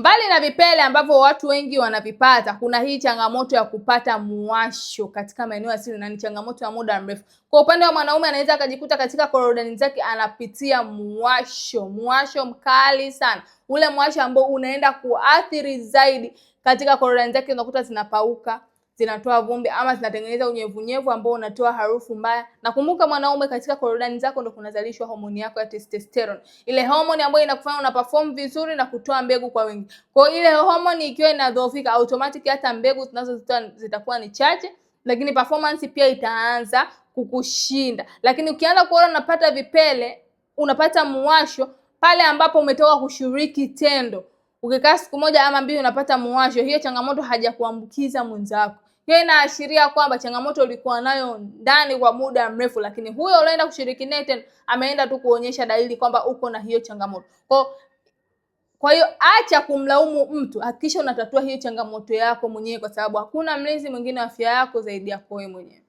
Mbali na vipele ambavyo watu wengi wanavipata, kuna hii changamoto ya kupata muwasho katika maeneo ya siri, na ni changamoto ya muda mrefu. Kwa upande wa mwanaume, anaweza akajikuta katika korodani zake anapitia muwasho mkali sana. Ule muwasho ambao unaenda kuathiri zaidi katika korodani zake, unakuta zinapauka, zinatoa vumbi ama zinatengeneza unyevunyevu ambao unatoa harufu mbaya. Na kumbuka mwanaume, katika korodani zako ndo kunazalishwa homoni yako ya testosterone. Ile homoni ambayo inakufanya una perform vizuri na kutoa mbegu kwa wingi. Kwa ile homoni ikiwa inadhoofika, automatic hata mbegu zinazotoa zitakuwa ni chache, lakini performance pia itaanza kukushinda. Lakini ukianza kuona unapata vipele, unapata muwasho pale ambapo umetoka kushiriki tendo, ukikaa siku moja ama mbili unapata muwasho, hiyo changamoto hajakuambukiza mwenzako. Hiyo inaashiria kwamba changamoto ulikuwa nayo ndani kwa muda mrefu, lakini huyo unaenda kushiriki naye tena ameenda tu kuonyesha dalili kwamba uko na hiyo changamoto. Kwa hiyo acha kumlaumu mtu, hakikisha unatatua hiyo changamoto yako mwenyewe, kwa sababu hakuna mlinzi mwingine wa afya yako zaidi yako wewe mwenyewe.